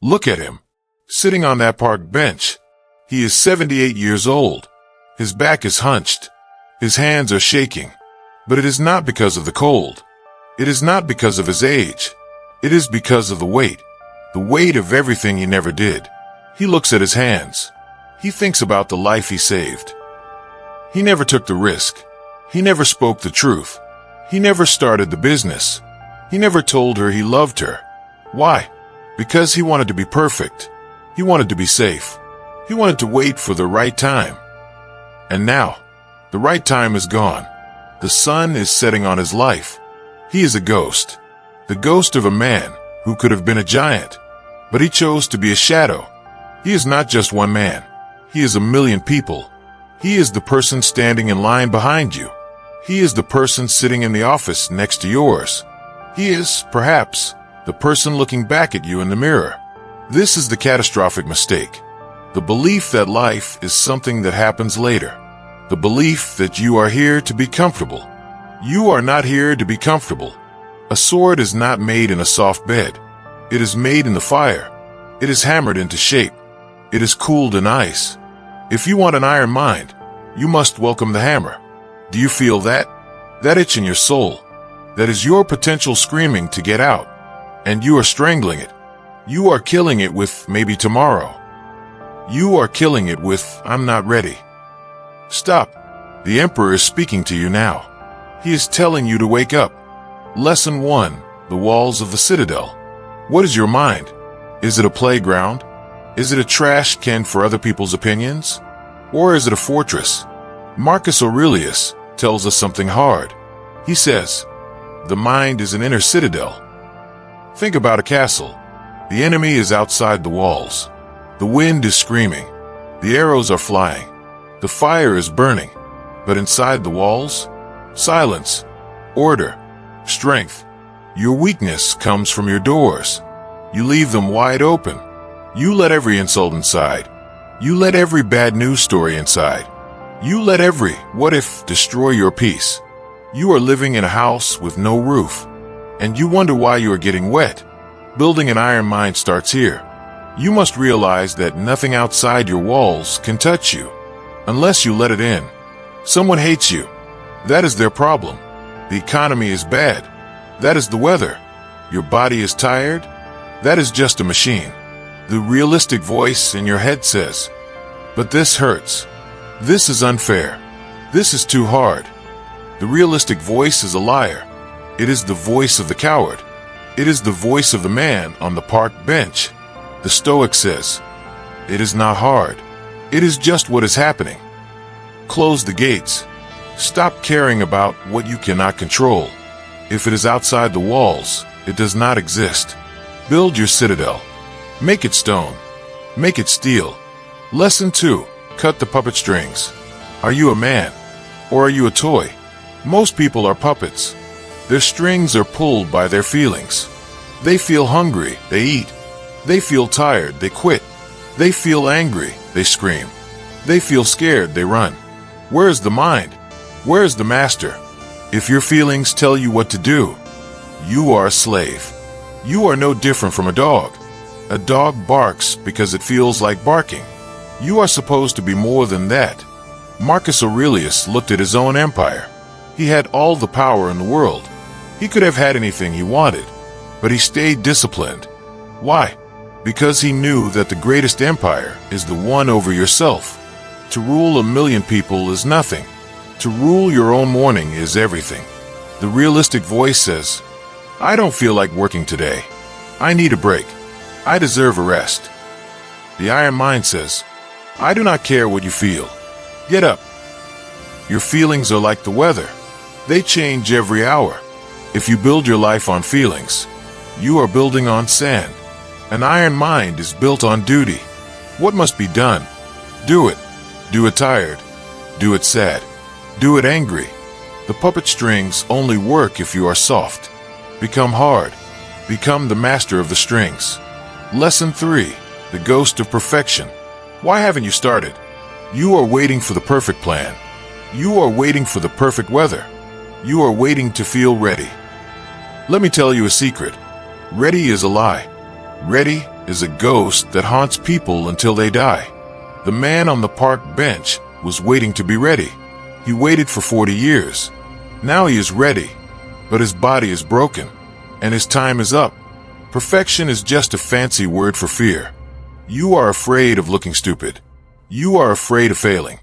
Look at him, sitting on that park bench. He is 78 years old. His back is hunched. His hands are shaking. But it is not because of the cold. It is not because of his age. It is because of the weight of everything he never did. He looks at his hands. He thinks about the life he saved. He never took the risk. He never spoke the truth. He never started the business. He never told her he loved her. Why? Because he wanted to be perfect. He wanted to be safe. He wanted to wait for the right time. And now, the right time is gone. The sun is setting on his life. He is a ghost. The ghost of a man who could have been a giant. But he chose to be a shadow. He is not just one man. He is a million people. He is the person standing in line behind you. He is the person sitting in the office next to yours. He is, perhaps, the person looking back at you in the mirror. This is the catastrophic mistake. The belief that life is something that happens later. The belief that you are here to be comfortable. You are not here to be comfortable. A sword is not made in a soft bed. It is made in the fire. It is hammered into shape. It is cooled in ice. If you want an iron mind, you must welcome the hammer. Do you feel that? That itch in your soul. That is your potential screaming to get out. And you are strangling it. You are killing it with maybe tomorrow. You are killing it with I'm not ready. Stop. The Emperor is speaking to you now. He is telling you to wake up. Lesson 1. The walls of the citadel. What is your mind? Is it a playground? Is it a trash can for other people's opinions? Or is it a fortress? Marcus Aurelius tells us something hard. He says, the mind is an inner citadel. Think about a castle. The enemy is outside the walls. The wind is screaming. The arrows are flying. The fire is burning. But inside the walls, silence, order, strength. Your weakness comes from your doors. You leave them wide open. You let every insult inside. You let every bad news story inside. You let every what if destroy your peace. You are living in a house with no roof, and you wonder why you are getting wet. Building an iron mind starts here. You must realize that nothing outside your walls can touch you, unless you let it in. Someone hates you. That is their problem. The economy is bad. That is the weather. Your body is tired. That is just a machine. The realistic voice in your head says, but this hurts. This is unfair. This is too hard. The realistic voice is a liar. It is the voice of the coward. It is the voice of the man on the park bench. The Stoic says, it is not hard. It is just what is happening. Close the gates. Stop caring about what you cannot control. If it is outside the walls, it does not exist. Build your citadel. Make it stone. Make it steel. Lesson 2. Cut the puppet strings. Are you a man? Or are you a toy? Most people are puppets. Their strings are pulled by their feelings. They feel hungry, they eat. They feel tired, they quit. They feel angry, they scream. They feel scared, they run. Where is the mind? Where is the master? If your feelings tell you what to do, you are a slave. You are no different from a dog. A dog barks because it feels like barking. You are supposed to be more than that. Marcus Aurelius looked at his own empire. He had all the power in the world. He could have had anything he wanted, but he stayed disciplined. Why? Because he knew that the greatest empire is the one over yourself. To rule a million people is nothing. To rule your own morning is everything. The realistic voice says, I don't feel like working today. I need a break. I deserve a rest. The iron mind says, I do not care what you feel. Get up. Your feelings are like the weather. They change every hour. If you build your life on feelings, you are building on sand. An iron mind is built on duty. What must be done? Do it. Do it tired. Do it sad. Do it angry. The puppet strings only work if you are soft. Become hard. Become the master of the strings. Lesson 3. The ghost of perfection. Why haven't you started? You are waiting for the perfect plan. You are waiting for the perfect weather. You are waiting to feel ready. Let me tell you a secret. Ready is a lie. Ready is a ghost that haunts people until they die. The man on the park bench was waiting to be ready. He waited for 40 years. Now he is ready, but his body is broken, and his time is up. Perfection is just a fancy word for fear. You are afraid of looking stupid. You are afraid of failing.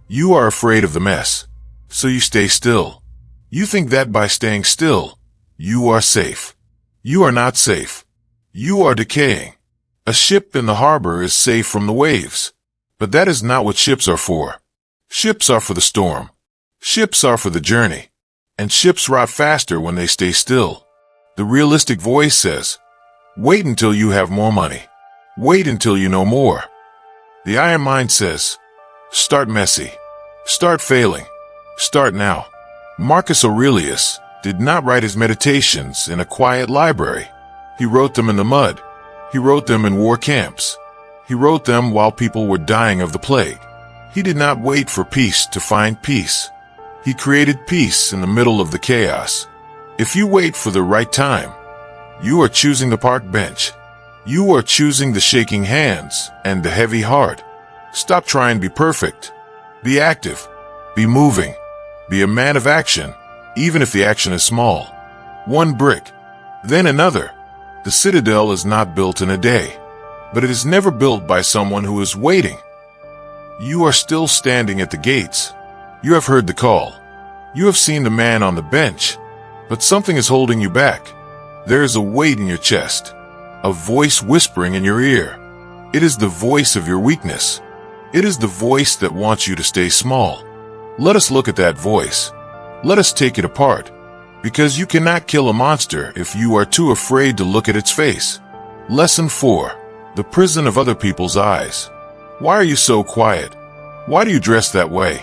You are afraid of the mess. So you stay still. You think that by staying still, you are safe. You are not safe. You are decaying. A ship in the harbor is safe from the waves. But that is not what ships are for. Ships are for the storm. Ships are for the journey. And ships rot faster when they stay still. The realistic voice says, wait until you have more money. Wait until you know more. The iron mind says, start messy. Start failing. Start now. Marcus Aurelius did not write his meditations in a quiet library. He wrote them in the mud. He wrote them in war camps. He wrote them while people were dying of the plague. He did not wait for peace to find peace. He created peace in the middle of the chaos. If you wait for the right time, you are choosing the park bench. You are choosing the shaking hands and the heavy heart. Stop trying to be perfect. Be active. Be moving. Be a man of action, even if the action is small. One brick, then another. The citadel is not built in a day, but it is never built by someone who is waiting. You are still standing at the gates. You have heard the call. You have seen the man on the bench, but something is holding you back. There is a weight in your chest, a voice whispering in your ear. It is the voice of your weakness. It is the voice that wants you to stay small. Let us look at that voice. Let us take it apart, because you cannot kill a monster if you are too afraid to look at its face. Lesson 4. The prison of other people's eyes. Why are you so quiet? Why do you dress that way?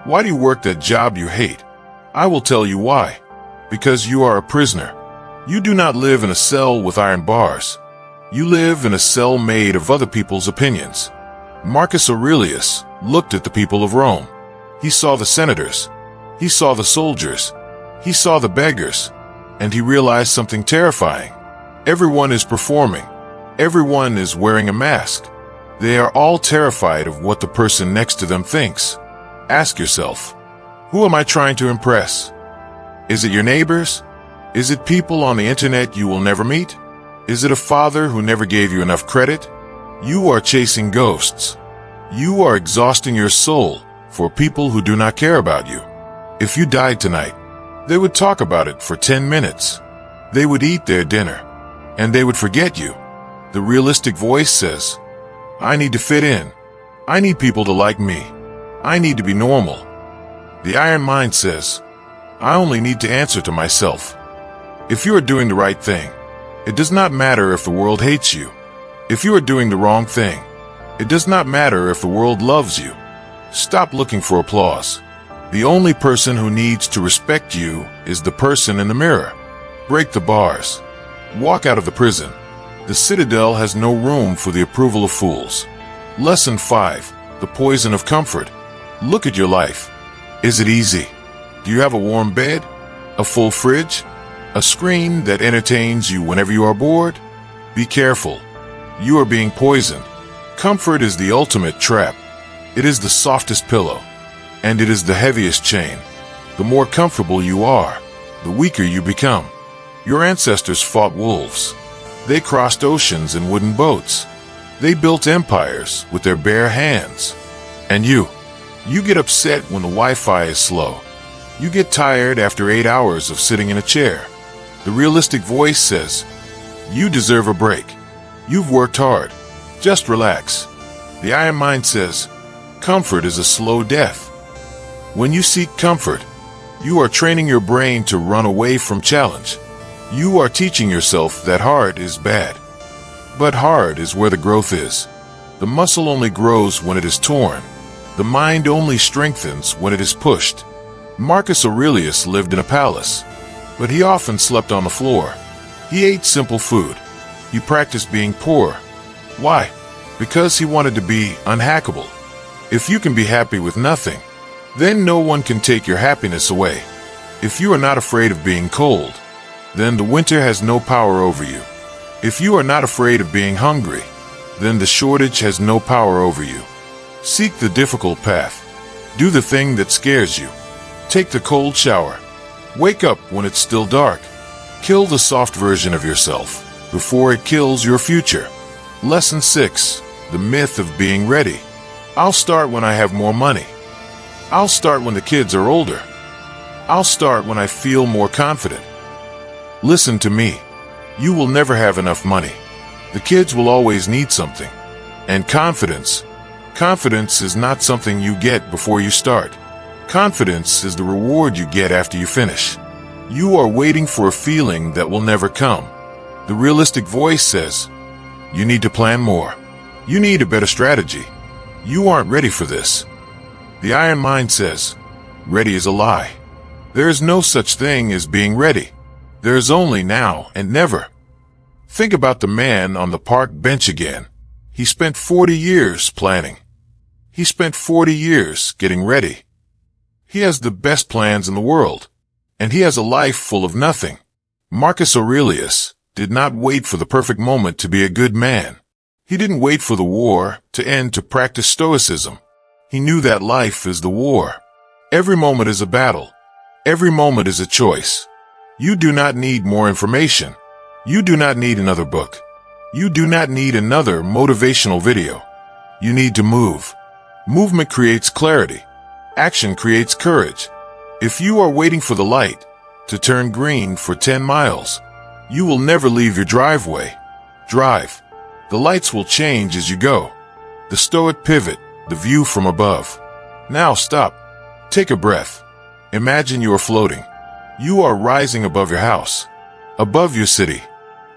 Why do you work that job you hate? I will tell you why. Because you are a prisoner. You do not live in a cell with iron bars. You live in a cell made of other people's opinions. Marcus Aurelius looked at the people of Rome. He saw the senators. He saw the soldiers. He saw the beggars. And he realized something terrifying. Everyone is performing. Everyone is wearing a mask. They are all terrified of what the person next to them thinks. Ask yourself, who am I trying to impress? Is it your neighbors? Is it people on the internet you will never meet? Is it a father who never gave you enough credit? You are chasing ghosts. You are exhausting your soul for people who do not care about you. If you died tonight, they would talk about it for 10 minutes. They would eat their dinner, and they would forget you. The realistic voice says, I need to fit in. I need people to like me. I need to be normal. The iron mind says, I only need to answer to myself. If you are doing the right thing, it does not matter if the world hates you. If you are doing the wrong thing, it does not matter if the world loves you. Stop looking for applause. The only person who needs to respect you is the person in the mirror. Break the bars. Walk out of the prison. The citadel has no room for the approval of fools. Lesson 5. The poison of comfort. Look at your life. Is it easy? Do you have a warm bed? A full fridge? A screen that entertains you whenever you are bored? Be careful. You are being poisoned. Comfort is the ultimate trap. It is the softest pillow, and it is the heaviest chain. The more comfortable you are, the weaker you become. Your ancestors fought wolves. They crossed oceans in wooden boats. They built empires with their bare hands. And you get upset when the Wi-Fi is slow. You get tired after 8 hours of sitting in a chair. The realistic voice says, you deserve a break. You've worked hard. Just relax. The iron mind says, comfort is a slow death. When you seek comfort, you are training your brain to run away from challenge. You are teaching yourself that hard is bad. But hard is where the growth is. The muscle only grows when it is torn. The mind only strengthens when it is pushed. Marcus Aurelius lived in a palace, but he often slept on the floor. He ate simple food. He practiced being poor. Why? Because he wanted to be unhackable. If you can be happy with nothing, then no one can take your happiness away. If you are not afraid of being cold, then the winter has no power over you. If you are not afraid of being hungry, then the shortage has no power over you. Seek the difficult path. Do the thing that scares you. Take the cold shower. Wake up when it's still dark. Kill the soft version of yourself before it kills your future. Lesson 6. The myth of being ready. I'll start when I have more money. I'll start when the kids are older. I'll start when I feel more confident. Listen to me. You will never have enough money. The kids will always need something. And confidence is not something you get before you start. Confidence is the reward you get after you finish. You are waiting for a feeling that will never come. The realistic voice says, you need to plan more. You need a better strategy. You aren't ready for this. The iron mind says, ready is a lie. There is no such thing as being ready. There is only now and never. Think about the man on the park bench again. He spent 40 years planning. He spent 40 years getting ready. He has the best plans in the world, and he has a life full of nothing. Marcus Aurelius did not wait for the perfect moment to be a good man. He didn't wait for the war to end to practice Stoicism. He knew that life is the war. Every moment is a battle. Every moment is a choice. You do not need more information. You do not need another book. You do not need another motivational video. You need to move. Movement creates clarity. Action creates courage. If you are waiting for the light to turn green for 10 miles, you will never leave your driveway. Drive. The lights will change as you go. The Stoic pivot, the view from above. Now stop. Take a breath. Imagine you are floating. You are rising above your house, above your city,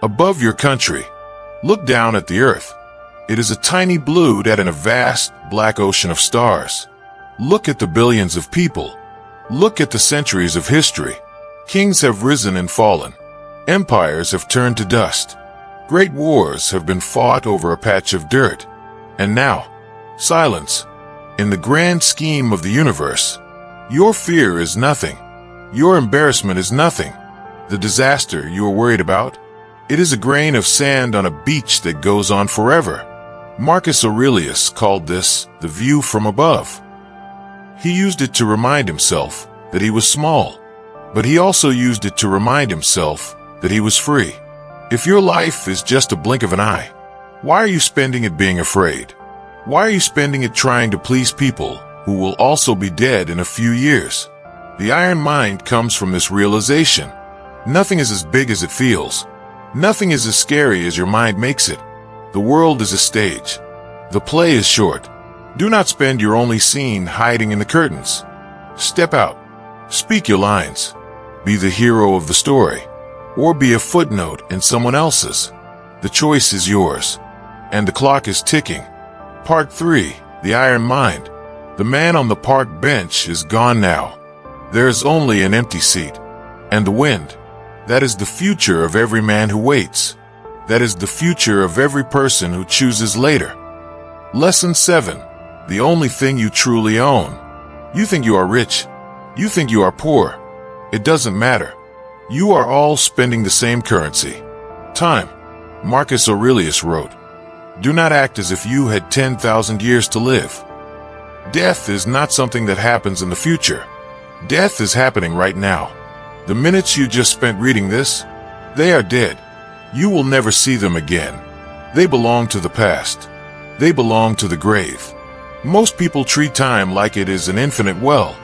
above your country. Look down at the earth. It is a tiny blue dot in a vast black ocean of stars. Look at the billions of people. Look at the centuries of history. Kings have risen and fallen. Empires have turned to dust. Great wars have been fought over a patch of dirt. And now, silence. In the grand scheme of the universe, your fear is nothing. Your embarrassment is nothing. The disaster you are worried about, it is a grain of sand on a beach that goes on forever. Marcus Aurelius called this the view from above. He used it to remind himself that he was small, but he also used it to remind himself that he was free. If your life is just a blink of an eye, why are you spending it being afraid? Why are you spending it trying to please people who will also be dead in a few years? The iron mind comes from this realization. Nothing is as big as it feels. Nothing is as scary as your mind makes it. The world is a stage. The play is short. Do not spend your only scene hiding in the curtains. Step out. Speak your lines. Be the hero of the story, or be a footnote in someone else's. The choice is yours, and the clock is ticking. Part 3. The Iron Mind. The man on the park bench is gone now. There is only an empty seat, and the wind. That is the future of every man who waits. That is the future of every person who chooses later. Lesson 7. The only thing you truly own. You think you are rich. You think you are poor. It doesn't matter. You are all spending the same currency. Time. Marcus Aurelius wrote, do not act as if you had 10,000 years to live. Death is not something that happens in the future. Death is happening right now. The minutes you just spent reading this, they are dead. You will never see them again. They belong to the past. They belong to the grave. Most people treat time like it is an infinite well.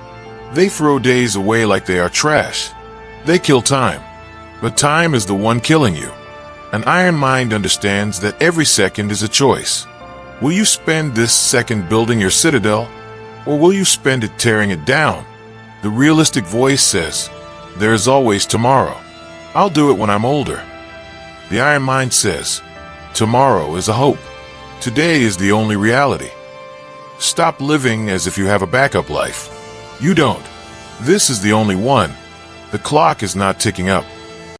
They throw days away like they are trash. They kill time. But time is the one killing you. An iron mind understands that every second is a choice. Will you spend this second building your citadel, or will you spend it tearing it down? The realistic voice says, there is always tomorrow. I'll do it when I'm older. The iron mind says, tomorrow is a hope. Today is the only reality. Stop living as if you have a backup life. You don't. This is the only one. The clock is not ticking up.